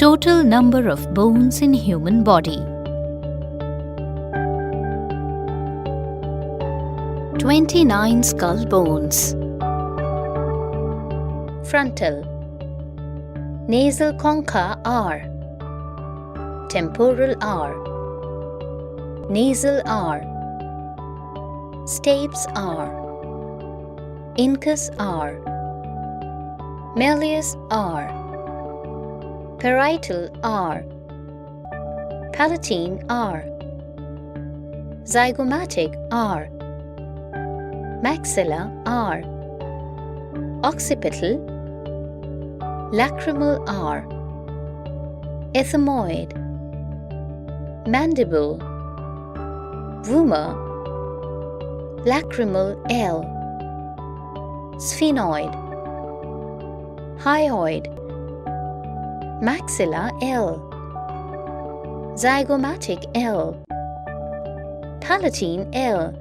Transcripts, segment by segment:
Total number of bones in human body. 29 skull bones. Frontal. Nasal concha R. Temporal R. Nasal R. Stapes R. Incus R. Malleus R. Parietal R. Palatine R. Zygomatic R. Maxilla R. Occipital. Lacrimal R. Ethmoid. Mandible. Vomer. Lacrimal L. Sphenoid. Hyoid. Maxilla L. Zygomatic L. Palatine L.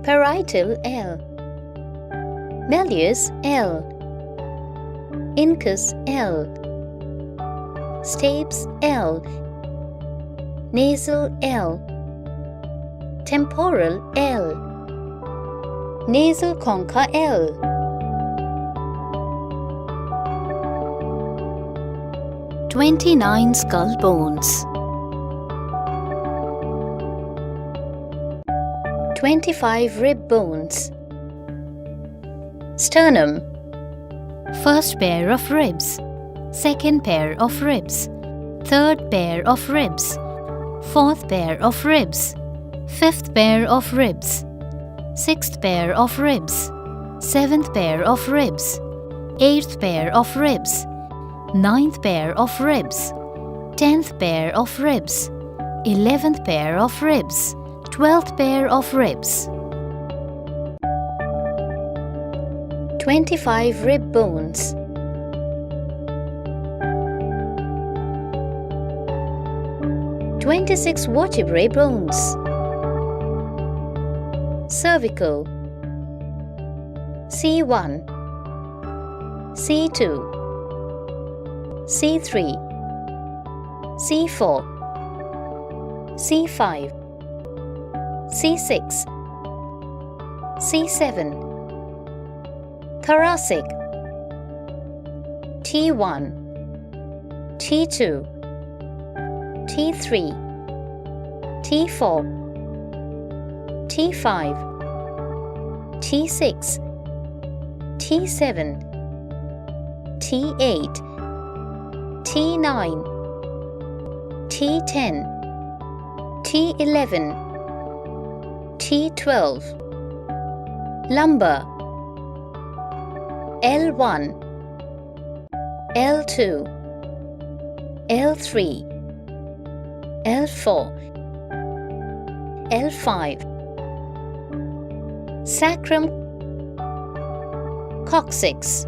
Parietal L. Malleus L. Incus L. Stapes L. Nasal L. Temporal L. Nasal concha L. 29 skull bones. 25 rib bones. Sternum. First pair of ribs. Second pair of ribs. Third pair of ribs. Fourth pair of ribs. Fifth pair of ribs. Sixth pair of ribs. Seventh pair of ribs. Eighth pair of ribs. Ninth pair of ribs. 10th pair of ribs. 11th pair of ribs. 12th pair of ribs. 25 rib bones. Twenty-six vertebrae bones. Cervical. C1, C2, C3, C4, C5, C6, C7. Thoracic. T1, T2, T3, T4, T5, T6, T7, T8, T9, T10, T11, T12. Lumbar. L1, L2, L3, L4, L5. Sacrum. Coccyx.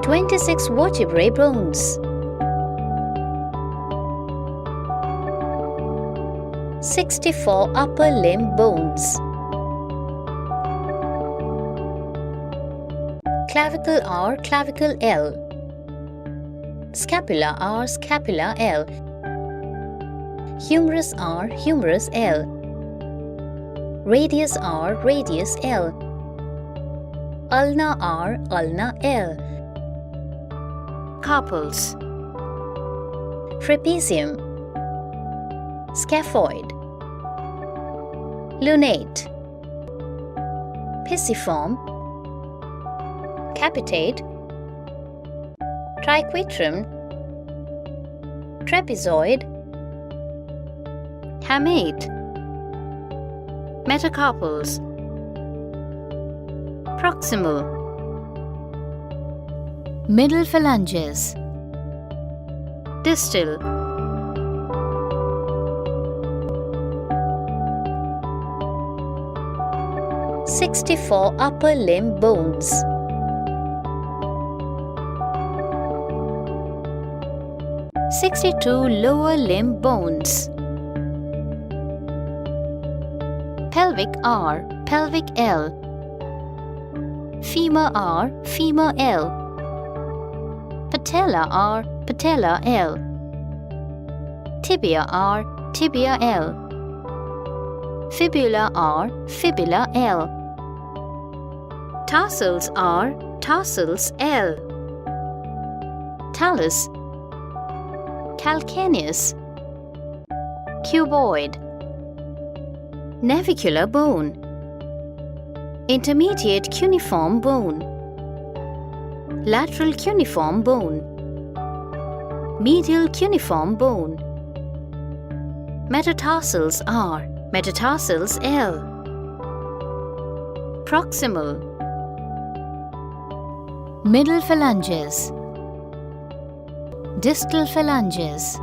Twenty-six vertebrae bones. 64 upper limb bones. Clavicle R, clavicle L. Scapula R, scapula L. Humerus R, humerus L. Radius R, radius L. Ulna R, ulna L. Carpals. Trapezium. Scaphoid. Lunate. Pisiform. Capitate. Triquetrum. Trapezoid. Hamate. Metacarpals. Proximal. Middle phalanges. Distal. Sixty-four upper limb bones. 62 lower limb bones. Pelvic R, pelvic L. femur R, femur L. Patella R, patella L. Tibia R, tibia L. Fibula R, fibula L. Tarsals R, tarsals L. Talus, calcaneus. Cuboid. Navicular bone. Intermediate cuneiform bone. Lateral cuneiform bone. Medial cuneiform bone. Metatarsals R, metatarsals L. Proximal. Middle phalanges. Distal phalanges.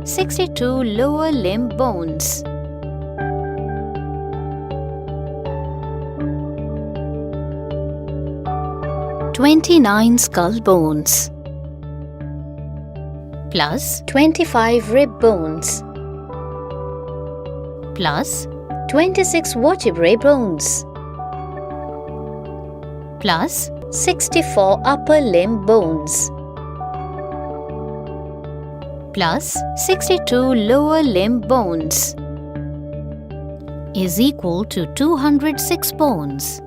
"62 lower limb bones. "29 skull bones. Plus 25 rib bones. Plus 26 vertebrae bones. Plus 64 upper limb bones. Plus 62 lower limb bones is equal to 206 bones.